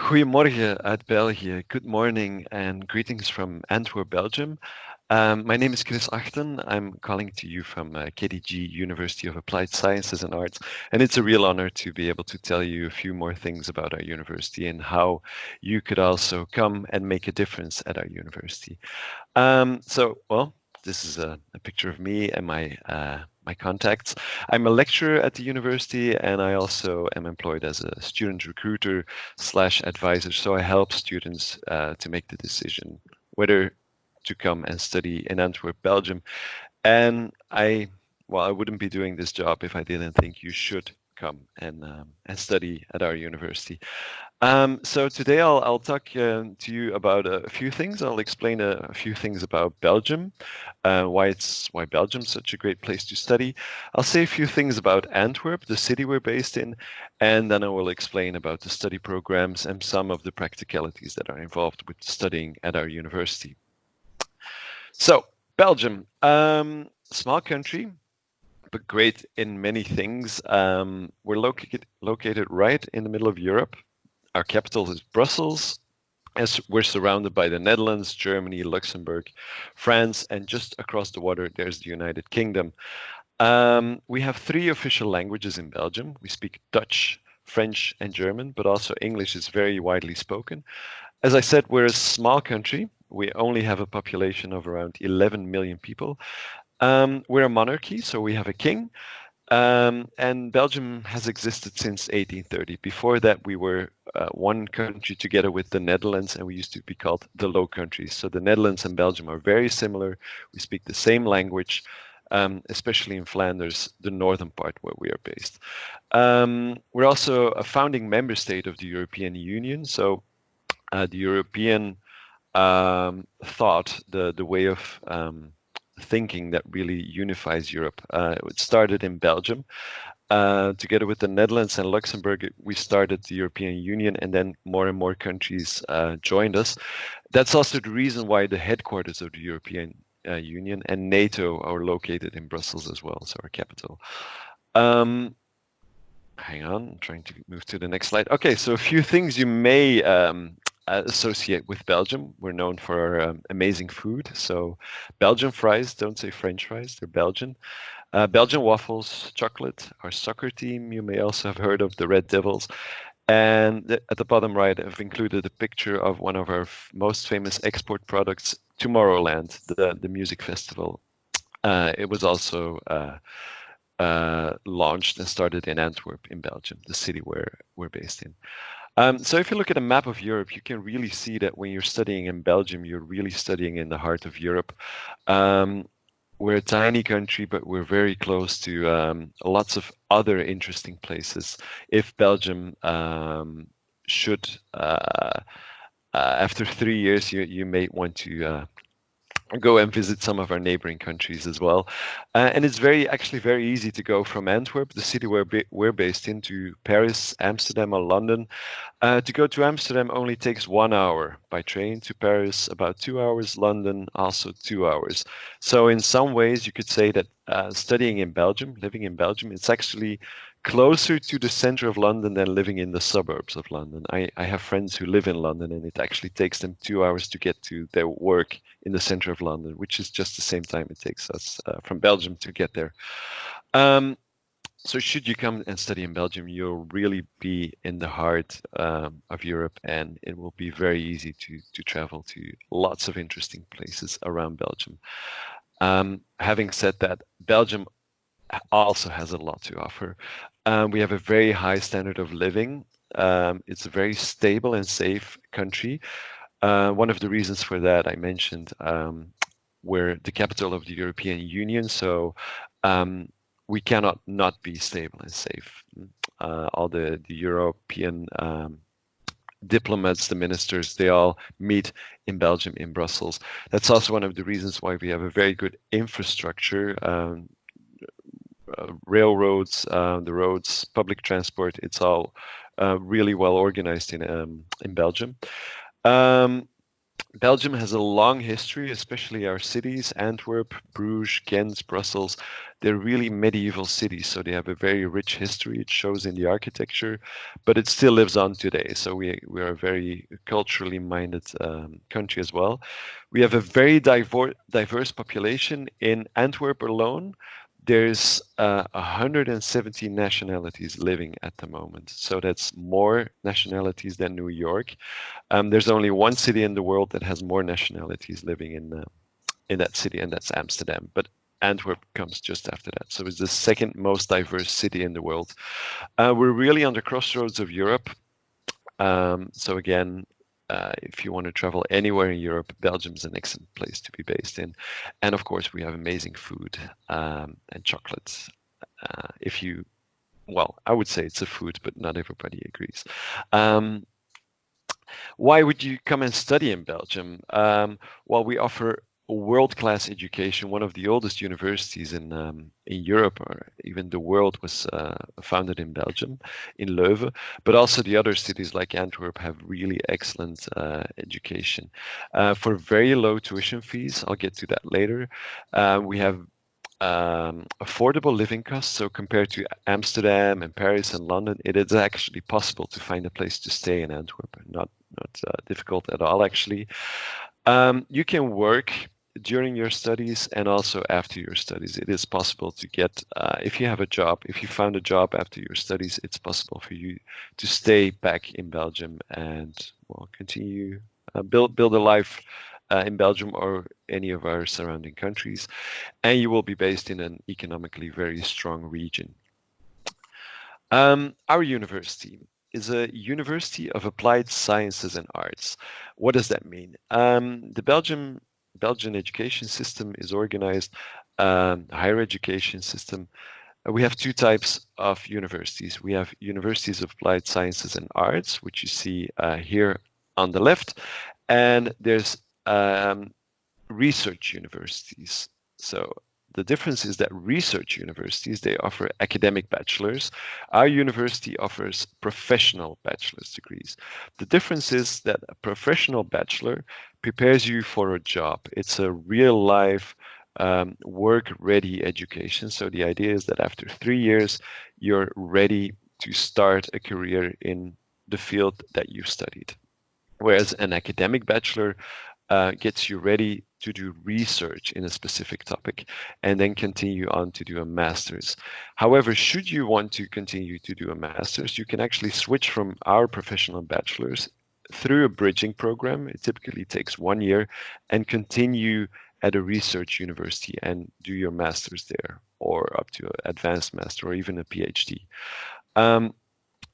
Goedemorgen uit België. Good morning and greetings from Antwerp, Belgium. My name is Chris Achten. I'm calling to you from KDG, University of Applied Sciences and Arts, and it's a real honor to be able to tell you a few more things about our university and how you could also come and make a difference at our university. This is a picture of me and my contacts. I'm a lecturer at the university, and I also am employed as a student recruiter / advisor. So I help students to make the decision whether to come and study in Antwerp, Belgium. And I wouldn't be doing this job if I didn't think you should come and study at our university. So today I'll talk to you about a few things. I'll explain a few things about Belgium, why Belgium's such a great place to study. I'll say a few things about Antwerp, the city we're based in, and then I will explain about the study programs and some of the practicalities that are involved with studying at our university. So Belgium, small country, but great in many things. We're located right in the middle of Europe. Our capital is Brussels, as we're surrounded by the Netherlands, Germany, Luxembourg, France, and just across the water, there's the United Kingdom. We have 3 official languages in Belgium. We speak Dutch, French, and German, but also English is very widely spoken. As I said, we're a small country. We only have a population of around 11 million people. We're a monarchy, so we have a king. And Belgium has existed since 1830. Before that, we were one country together with the Netherlands, and we used to be called the Low Countries. So the Netherlands and Belgium are very similar. We speak the same language, especially in Flanders, the northern part where we are based. We're also a founding member state of the European Union. So the European thought, the way of thinking that really unifies Europe. It started in Belgium. Together with the Netherlands and Luxembourg, we started the European Union, and then more and more countries joined us. That's also the reason why the headquarters of the European Union and NATO are located in Brussels as well, so our capital. Hang on, I'm trying to move to the next slide. Okay, so a few things you may associate with Belgium. We're known for our amazing food. So Belgian fries, don't say French fries, they're Belgian. Belgian waffles, chocolate, our soccer team, you may also have heard of the Red Devils. And at the bottom right, I've included a picture of one of our most famous export products, Tomorrowland, the music festival. It was also launched and started in Antwerp in Belgium, the city where we're based in. So if you look at a map of Europe, you can really see that when you're studying in Belgium, you're really studying in the heart of Europe. We're a tiny country, but we're very close to lots of other interesting places. If Belgium should, after 3 years, you may want to go and visit some of our neighboring countries as well. And it's actually very easy to go from Antwerp, the city where we're based in, to Paris, Amsterdam, or London. To go to Amsterdam only takes 1 hour by train, to Paris about 2 hours, London also 2 hours. So in some ways you could say that studying in Belgium, living in Belgium, it's actually closer to the center of London than living in the suburbs of London. I have friends who live in London, and it actually takes them 2 hours to get to their work in the center of London, which is just the same time it takes us from Belgium to get there. So should you come and study in Belgium, you'll really be in the heart of Europe, and it will be very easy to travel to lots of interesting places around Belgium. Having said that, Belgium also has a lot to offer. We have a very high standard of living. It's a very stable and safe country. One of the reasons for that, I mentioned, we're the capital of the European Union, so we cannot not be stable and safe. All the European diplomats, the ministers, they all meet in Belgium, in Brussels. That's also one of the reasons why we have a very good infrastructure. Railroads, the roads, public transport, it's all really well organized in Belgium. Belgium has a long history, especially our cities, Antwerp, Bruges, Ghent, Brussels. They're really medieval cities, so they have a very rich history. It shows in the architecture, but it still lives on today. So we are a very culturally minded country as well. We have a very diverse population. In Antwerp alone, there's 170 nationalities living at the moment. So that's more nationalities than New York. There's only one city in the world that has more nationalities living in that city, and that's Amsterdam. But Antwerp comes just after that. So it's the second most diverse city in the world. We're really on the crossroads of Europe. So again, if you want to travel anywhere in Europe, Belgium's an excellent place to be based in. And of course, we have amazing food and chocolates. Well, I would say it's a food, but not everybody agrees. Why would you come and study in Belgium? Well, we offer a world-class education. One of the oldest universities in Europe, or even the world, was founded in Belgium, in Leuven. But also the other cities like Antwerp have really excellent education for very low tuition fees. I'll get to that later. We have affordable living costs. So compared to Amsterdam and Paris and London, it is actually possible to find a place to stay in Antwerp. Not difficult at all, actually. You can work during your studies and also after your studies. It is possible to get, if you have a job, if you found a job after your studies, it's possible for you to stay back in Belgium and, well, continue build a life in Belgium or any of our surrounding countries, and you will be based in an economically very strong region. Our university is a university of applied sciences and arts. What does that mean? The Belgian education system is organized, higher education system. We have two types of universities. We have universities of applied sciences and arts, which you see here on the left, and there's research universities. So the difference is that research universities, they offer academic bachelors. Our university offers professional bachelor's degrees. The difference is that a professional bachelor prepares you for a job. It's a real life work-ready education. So the idea is that after 3 years, you're ready to start a career in the field that you studied. Whereas an academic bachelor gets you ready to do research in a specific topic and then continue on to do a master's. However, should you want to continue to do a master's, you can actually switch from our professional bachelor's through a bridging program. It typically takes 1 year, and continue at a research university and do your master's there, or up to an advanced master or even a PhD.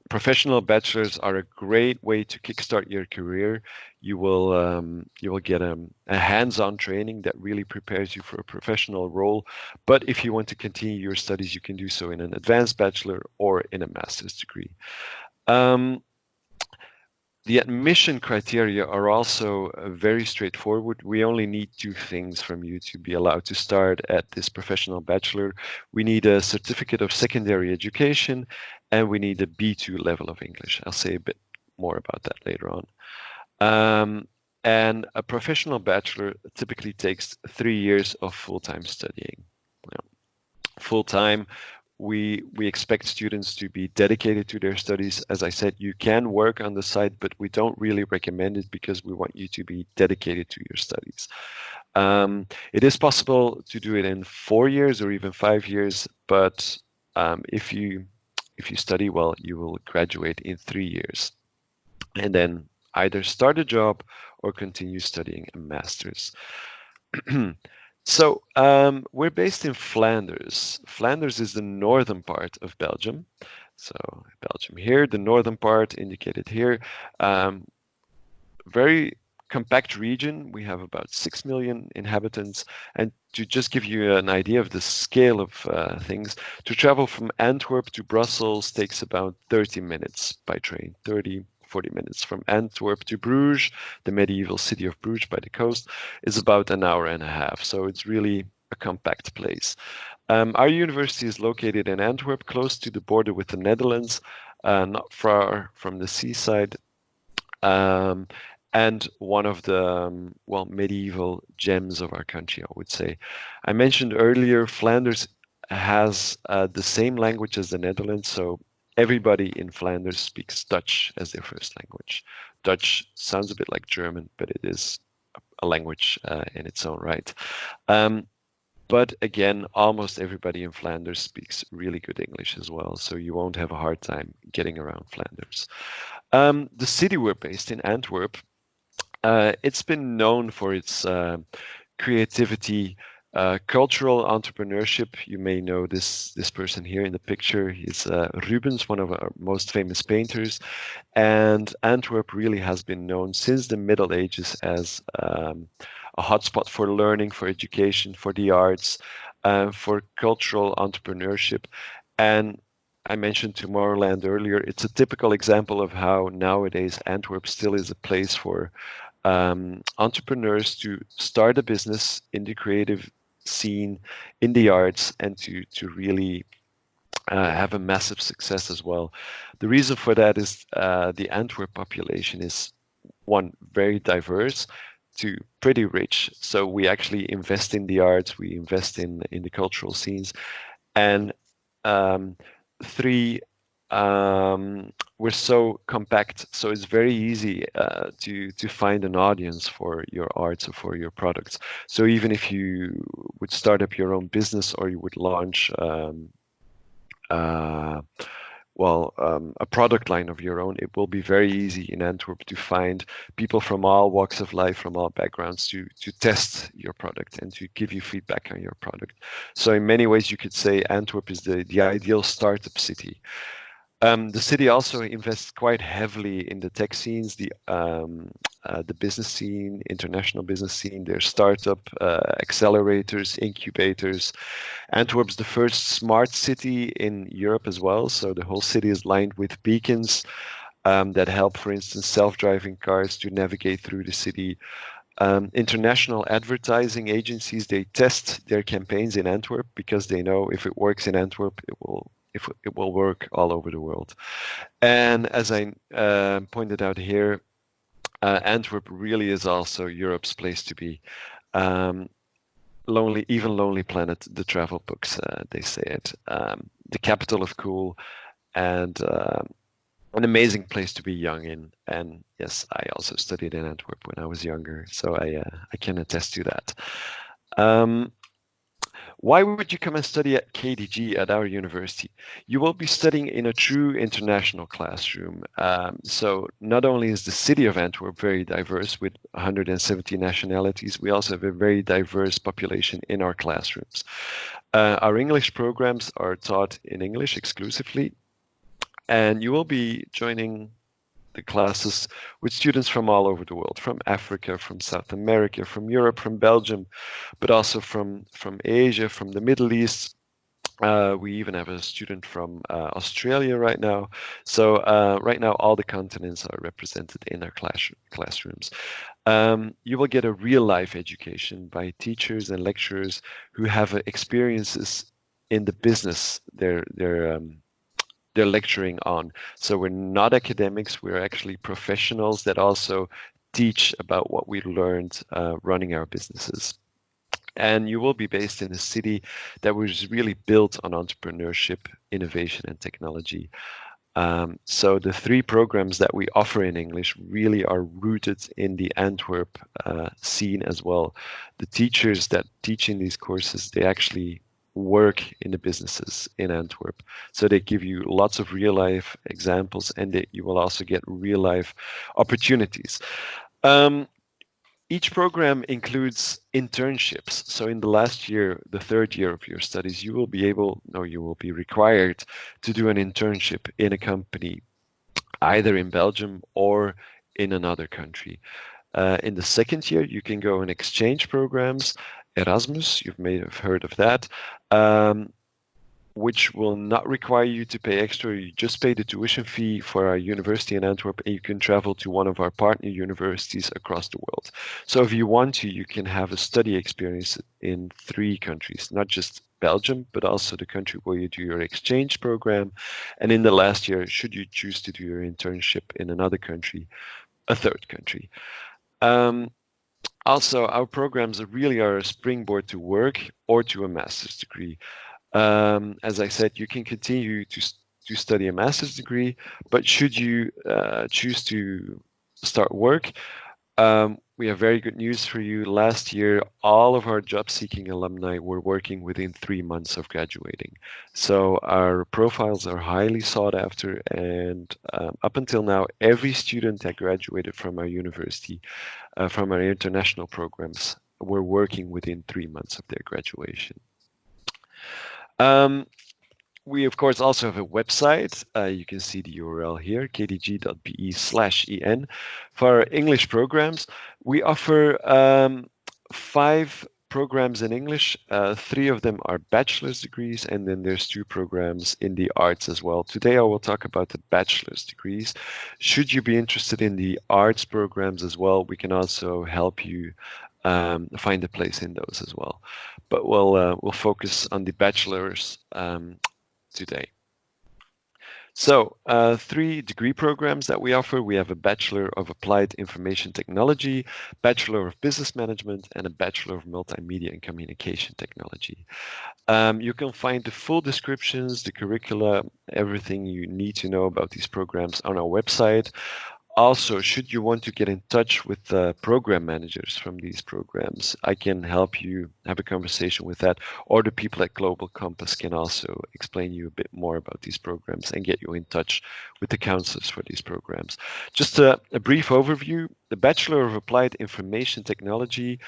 Professional bachelors are a great way to kickstart your career. You will get a hands-on training that really prepares you for a professional role. But if you want to continue your studies, you can do so in an advanced bachelor or in a master's degree. The admission criteria are also very straightforward. We only need 2 things from you to be allowed to start at this professional bachelor. We need a certificate of secondary education, and we need a B2 level of English. I'll say a bit more about that later on. And a professional bachelor typically takes 3 years of full-time studying. Full-time, we expect students to be dedicated to their studies. As I said, you can work on the side, but we don't really recommend it because we want you to be dedicated to your studies. It is possible to do it in 4 years or even 5 years, but if you study well, you will graduate in 3 years, and then either start a job or continue studying a master's. So we're based in Flanders. Flanders is the northern part of Belgium. So Belgium here, the northern part indicated here. Very compact region. We have about 6 million inhabitants. And to just give you an idea of the scale of things, to travel from Antwerp to Brussels takes about 30 minutes by train, 40 minutes. From Antwerp to Bruges, the medieval city of Bruges by the coast, is about an hour and a half. So it's really a compact place. Our university is located in Antwerp, close to the border with the Netherlands, not far from the seaside. and one of the well, medieval gems of our country, I would say. I mentioned earlier, Flanders has the same language as the Netherlands, so everybody in Flanders speaks Dutch as their first language. Dutch sounds a bit like German, but it is a language in its own right. But again, almost everybody in Flanders speaks really good English as well, so you won't have a hard time getting around Flanders. The city we're based in, Antwerp, it's been known for its creativity, cultural entrepreneurship. You may know this person here in the picture. He's Rubens, one of our most famous painters. And Antwerp really has been known since the Middle Ages as a hotspot for learning, for education, for the arts, for cultural entrepreneurship. And I mentioned Tomorrowland earlier. It's a typical example of how nowadays Antwerp still is a place for entrepreneurs to start a business in the creative scene, in the arts, and to really have a massive success as well. The reason for that is the Antwerp population is, one, very diverse, two, pretty rich. So we actually invest in the arts, we invest in the cultural scenes, and three, we're so compact, so it's very easy to find an audience for your arts or for your products. So even if you would start up your own business or you would launch a product line of your own, it will be very easy in Antwerp to find people from all walks of life, from all backgrounds, to test your product and to give you feedback on your product. So in many ways, you could say Antwerp is the ideal startup city. The city also invests quite heavily in the tech scenes, the business scene, international business scene, their startup accelerators, incubators. Antwerp's the first smart city in Europe as well. So the whole city is lined with beacons that help, for instance, self-driving cars to navigate through the city. International advertising agencies, they test their campaigns in Antwerp because they know if it works in Antwerp, it will work all over the world. And as I pointed out here, Antwerp really is also Europe's place to be. Lonely Planet, the travel books, they say it. The capital of cool, and an amazing place to be young in. And yes, I also studied in Antwerp when I was younger, so I can attest to that. Why would you come and study at KDG at our university? You will be studying in a true international classroom. So not only is the city of Antwerp very diverse with 170 nationalities, we also have a very diverse population in our classrooms. Our English programs are taught in English exclusively, and you will be joining the classes with students from all over the world, from Africa, from South America, from Europe, from Belgium, but also from Asia, from the Middle East. We even have a student from Australia right now. So right now, all the continents are represented in our classrooms. You will get a real-life education by teachers and lecturers who have experiences in the business they're lecturing on. So we're not academics, we're actually professionals that also teach about what we learned running our businesses. And you will be based in a city that was really built on entrepreneurship, innovation, and technology. So the three programs that we offer in English really are rooted in the Antwerp scene as well. The teachers that teach in these courses, they actually work in the businesses in Antwerp. So they give you lots of real life examples, and you will also get real life opportunities. Each program includes internships. So in the last year, the third year of your studies, you will be required to do an internship in a company, either in Belgium or in another country. In the second year, you can go on exchange programs. Erasmus, you may have heard of that, which will not require you to pay extra. You just pay the tuition fee for our university in Antwerp, and you can travel to one of our partner universities across the world. So if you want to, you can have a study experience in 3 countries, not just Belgium, but also the country where you do your exchange program. And in the last year, should you choose to do your internship in another country, a third country. Also, our programs really are a springboard to work or to a master's degree. As I said, you can continue to study a master's degree, but should you choose to start work, we have very good news for you. Last year, all of our job-seeking alumni were working within 3 months of graduating. So our profiles are highly sought after, and up until now, every student that graduated from our university, from our international programs, were working within 3 months of their graduation. We, of course, also have a website. You can see the URL here, kdg.be/en. For our English programs, we offer 5 programs in English. 3 of them are bachelor's degrees, and then there's 2 programs in the arts as well. Today, I will talk about the bachelor's degrees. Should you be interested in the arts programs as well, we can also help you find a place in those as well. But we'll focus on the bachelor's today. So 3 degree programs that we offer. We have a Bachelor of Applied Information Technology, Bachelor of Business Management, and a Bachelor of Multimedia and Communication Technology. You can find the full descriptions, the curricula, everything you need to know about these programs on our website. Also, should you want to get in touch with the program managers from these programs, I can help you have a conversation with that, or the people at Global Compass can also explain you a bit more about these programs and get you in touch with the counselors for these programs. Just a brief overview. The Bachelor of Applied Information Technology,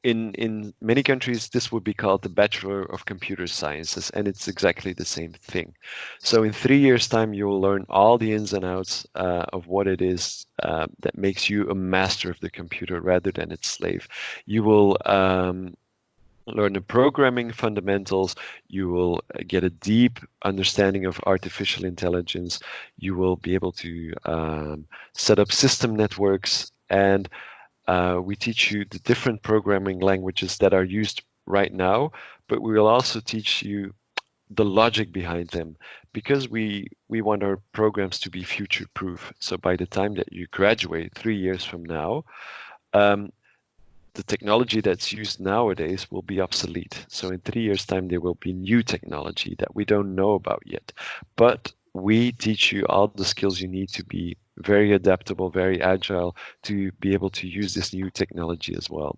in many countries, this would be called the Bachelor of Computer Sciences, and it's exactly the same thing. So in 3 years' time, you will learn all the ins and outs of what it is that makes you a master of the computer rather than its slave. You will learn the programming fundamentals. You will get a deep understanding of artificial intelligence. You will be able to set up system networks, and we teach you the different programming languages that are used right now, but we will also teach you the logic behind them, because we want our programs to be future-proof. So by the time that you graduate 3 years from now, the technology that's used nowadays will be obsolete. So in 3 years' time, there will be new technology that we don't know about yet. But we teach you all the skills you need to be very adaptable, very agile, to be able to use this new technology as well.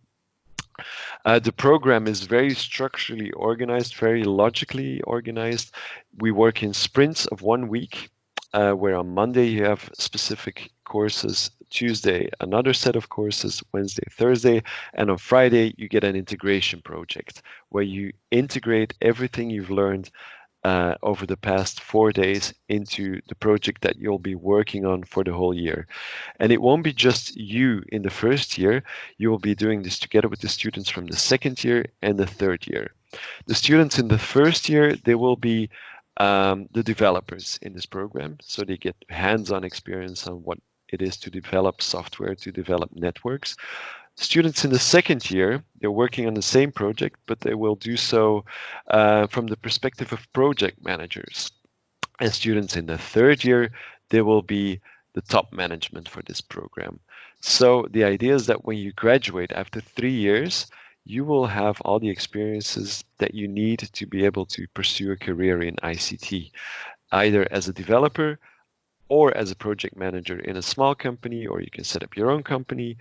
The program is very structurally organized, very logically organized. We work in sprints of 1 week, where on Monday you have specific courses, Tuesday another set of courses, Wednesday, Thursday, and on Friday you get an integration project where you integrate everything you've learned over the past 4 days into the project that you'll be working on for the whole year. And it won't be just you in the first year. You will be doing this together with the students from the second year and the third year. The students in the first year, they will be the developers in this program. So they get hands-on experience on what it is to develop software, to develop networks. Students in the second year, they're working on the same project, but they will do so from the perspective of project managers. And students in the third year, they will be the top management for this program. So the idea is that when you graduate after 3 years, you will have all the experiences that you need to be able to pursue a career in ICT, either as a developer or as a project manager in a small company, or you can set up your own company,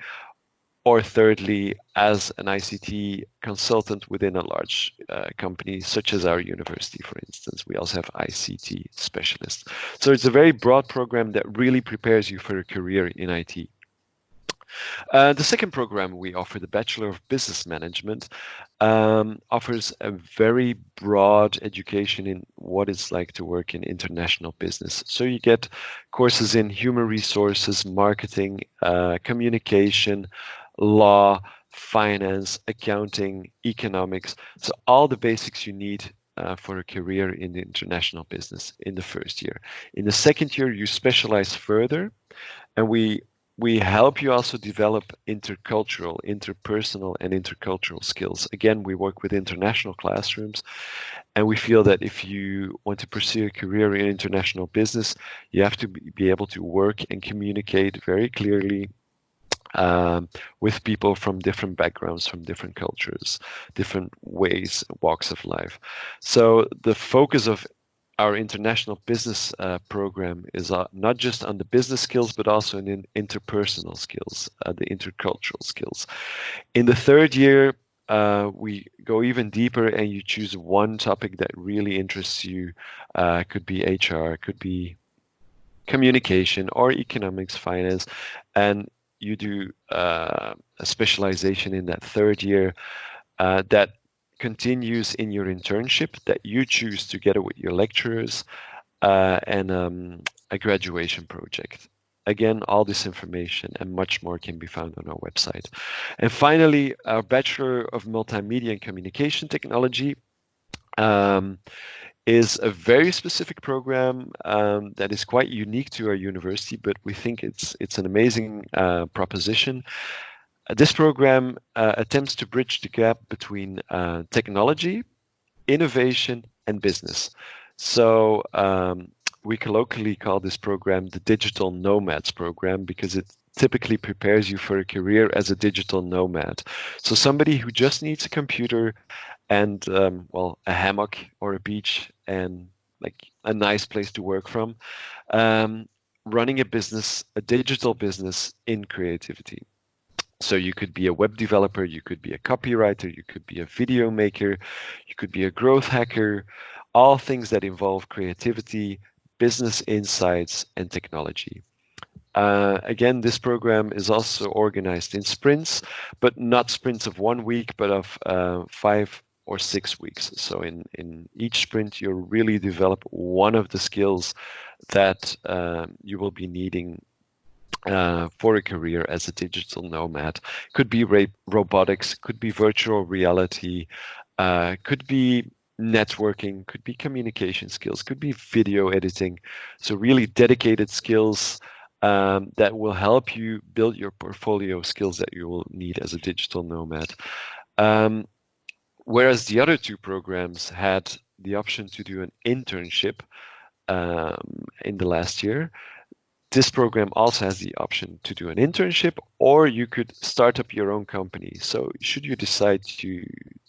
or thirdly, as an ICT consultant within a large company, such as our university, for instance. We also have ICT specialists. So it's a very broad program that really prepares you for a career in IT. The second program we offer, the Bachelor of Business Management, offers a very broad education in what it's like to work in international business. So you get courses in human resources, marketing, communication, law, finance, accounting, economics. So all the basics you need for a career in the international business in the first year. In the second year, you specialize further, and we help you also develop intercultural, interpersonal, and intercultural skills. Again, we work with international classrooms, And we feel that if you want to pursue a career in international business, you have to be able to work and communicate very clearly with people from different backgrounds, from different cultures, different ways, walks of life. So the focus of our international business program is not just on the business skills, but also in interpersonal skills, the intercultural skills. In the third year, we go even deeper and you choose one topic that really interests you. Could be HR, could be communication or economics, finance, and you do a specialization in that third year that continues in your internship that you choose together with your lecturers and a graduation project. Again, all this information and much more can be found on our website. And finally, our Bachelor of Multimedia and Communication Technology is a very specific program that is quite unique to our university, but we think it's an amazing proposition. This program attempts to bridge the gap between technology, innovation, and business. So we colloquially call this program the Digital Nomads Program because it typically prepares you for a career as a digital nomad. So somebody who just needs a computer and well, a hammock or a beach and like a nice place to work from, running a business, a digital business in creativity. So you could be a web developer, you could be a copywriter, you could be a video maker, you could be a growth hacker, all things that involve creativity, business insights, and technology. Again, this program is also organized in sprints, but not sprints of 1 week, but of 5 or 6 weeks. So in each sprint, you really develop one of the skills that you will be needing for a career as a digital nomad. Could be robotics, could be virtual reality, could be networking, could be communication skills, could be video editing. So really dedicated skills that will help you build your portfolio skills that you will need as a digital nomad. Whereas the other two programs had the option to do an internship in the last year, this program also has the option to do an internship, or you could start up your own company. So should you decide to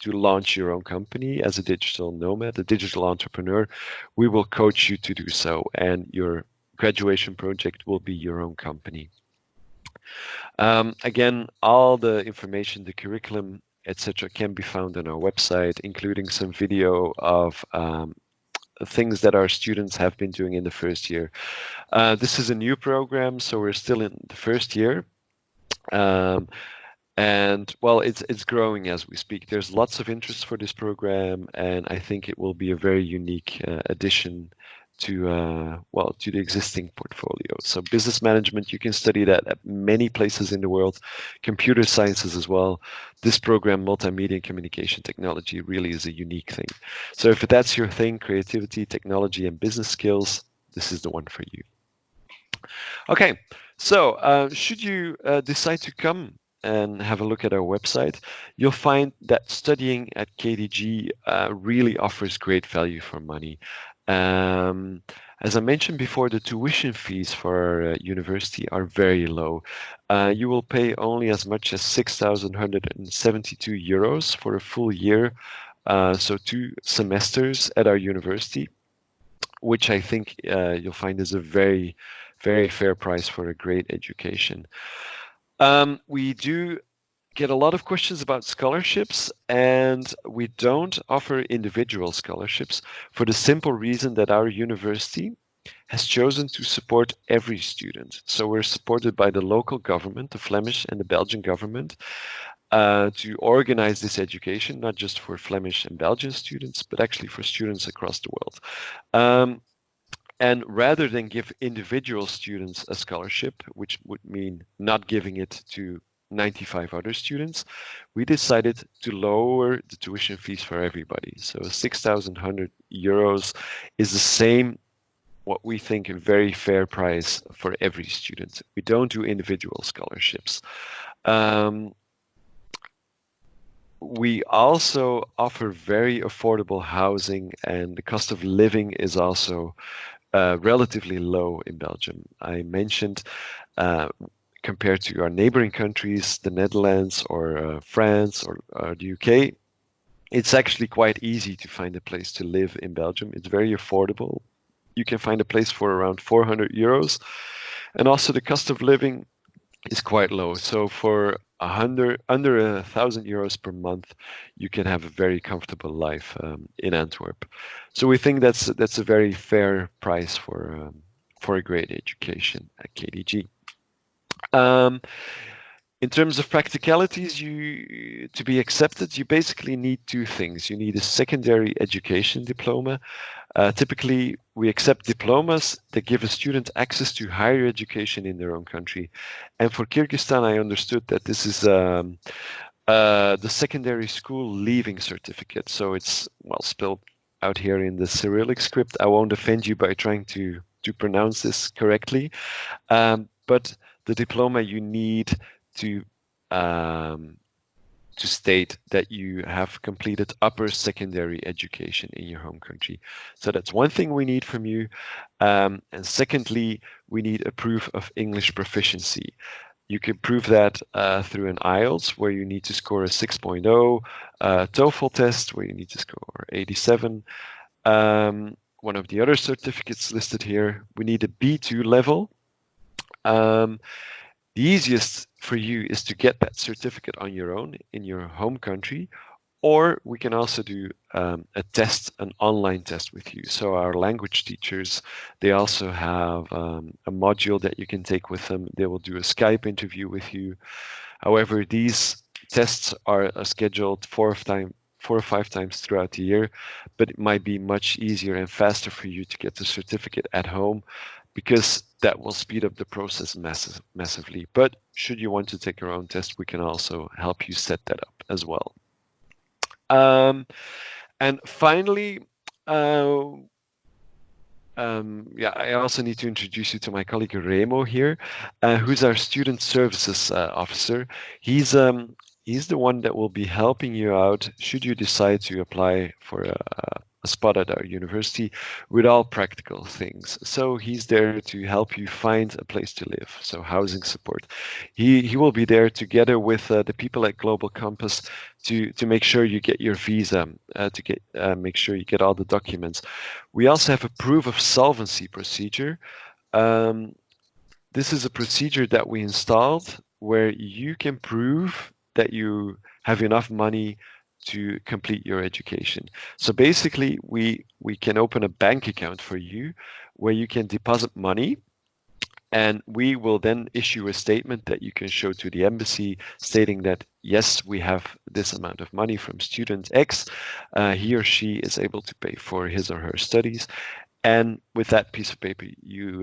launch your own company as a digital nomad, a digital entrepreneur, we will coach you to do so, and your graduation project will be your own company. Again, all the information, the curriculum, etc., can be found on our website, including some video of things that our students have been doing in the first year. This is a new program, so we're still in the first year. And well, it's growing as we speak. There's lots of interest for this program, and I think it will be a very unique addition to well, to the existing portfolio. So business management, you can study that at many places in the world, computer sciences as well. This program, multimedia and communication technology, really is a unique thing. So if that's your thing, creativity, technology, and business skills, this is the one for you. Okay, so should you decide to come and have a look at our website, you'll find that studying at KDG really offers great value for money. As I mentioned before, the tuition fees for our university are very low. You will pay only as much as 6,172 euros for a full year, so 2 semesters at our university, which I think you'll find is a very, very fair price for a great education. We do get a lot of questions about scholarships, and we don't offer individual scholarships for the simple reason that our university has chosen to support every student. So we're supported by the local government, the Flemish and the Belgian government, to organize this education, not just for Flemish and Belgian students, but actually for students across the world. And rather than give individual students a scholarship, which would mean not giving it to 95 other students, we decided to lower the tuition fees for everybody. So 6,100 euros is the same, what we think, a very fair price for every student. We don't do individual scholarships. We also offer very affordable housing, and the cost of living is also relatively low in Belgium. I mentioned compared to our neighboring countries, the Netherlands or France or the UK, it's actually quite easy to find a place to live in Belgium. It's very affordable. You can find a place for around 400 euros. And also the cost of living is quite low. So for under 1,000 euros per month, you can have a very comfortable life in Antwerp. So we think that's a very fair price for a great education at KDG. In terms of practicalities, to be accepted, you basically need two things. You need a secondary education diploma. Typically, we accept diplomas that give a student access to higher education in their own country. And for Kyrgyzstan, I understood that this is the secondary school leaving certificate. So it's, well, spelled out here in the Cyrillic script. I won't offend you by trying to pronounce this correctly. But the diploma you need to state that you have completed upper secondary education in your home country. So that's one thing we need from you. And secondly, we need a proof of English proficiency. You can prove that through an IELTS, where you need to score a 6.0, TOEFL test, where you need to score 87. One of the other certificates listed here, we need a B2 level. The easiest for you is to get that certificate on your own in your home country, or we can also do a test, an online test with you. So our language teachers, they also have a module that you can take with them. They will do a Skype interview with you. However, these tests are scheduled 4 or 5 times throughout the year, but it might be much easier and faster for you to get the certificate at home, because that will speed up the process massively. But should you want to take your own test, we can also help you set that up as well. And finally, yeah, I also need to introduce you to my colleague Remo here, who's our student services officer. He's the one that will be helping you out should you decide to apply for a spot at our university with all practical things. So he's there to help you find a place to live, so housing support. He will be there together with the people at Global Compass to make sure you get your visa, make sure you get all the documents. We also have a proof of solvency procedure. This is a procedure that we installed where you can prove that you have enough money to complete your education. So basically, we can open a bank account for you where you can deposit money, and we will then issue a statement that you can show to the embassy stating that, yes, we have this amount of money from student X. He or she is able to pay for his or her studies. And with that piece of paper, you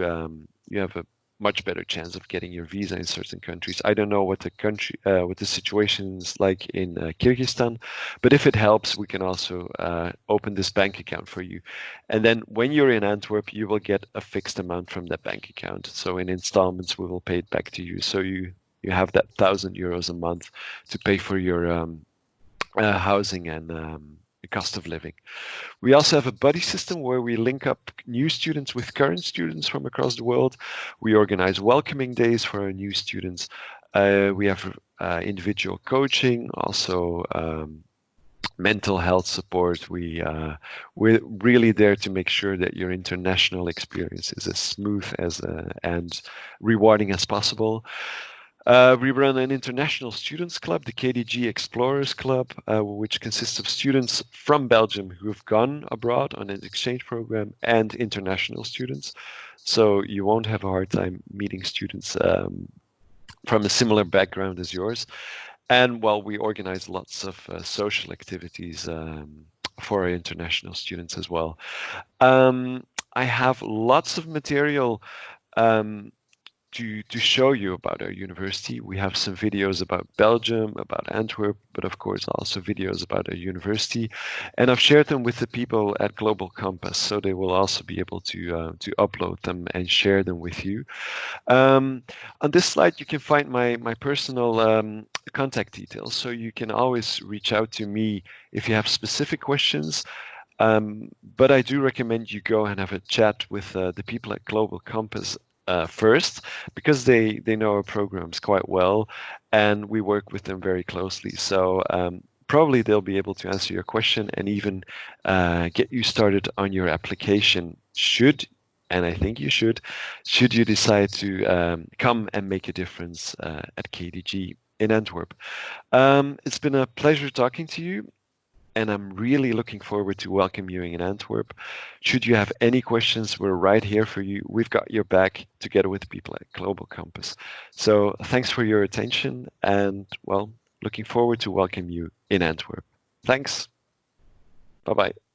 have a much better chance of getting your visa in certain countries. I don't know what the situation is like in Kyrgyzstan, but if it helps, we can also open this bank account for you. And then when you're in Antwerp, you will get a fixed amount from that bank account. So in installments, we will pay it back to you. So you have that 1,000 euros a month to pay for your housing and the cost of living. We also have a buddy system where we link up new students with current students from across the world. We organize welcoming days for our new students. We have individual coaching, also mental health support. We're really there to make sure that your international experience is as smooth and rewarding as possible. We run an international students club, the KDG Explorers Club, which consists of students from Belgium who have gone abroad on an exchange program and international students. So you won't have a hard time meeting students from a similar background as yours. And well, we organize lots of social activities for our international students as well. I have lots of material to show you about our university. We have some videos about Belgium, about Antwerp, but of course also videos about our university. And I've shared them with the people at Global Compass, so they will also be able to upload them and share them with you. On this slide, you can find my personal contact details, so you can always reach out to me if you have specific questions. But I do recommend you go and have a chat with the people at Global Compass first, because they know our programs quite well, and we work with them very closely. So probably they'll be able to answer your question and even get you started on your application, and I think you should you decide to come and make a difference at KDG in Antwerp. It's been a pleasure talking to you, and I'm really looking forward to welcome you in Antwerp. Should you have any questions, we're right here for you. We've got your back together with people at Global Compass. So thanks for your attention, and well, looking forward to welcome you in Antwerp. Thanks. Bye-bye.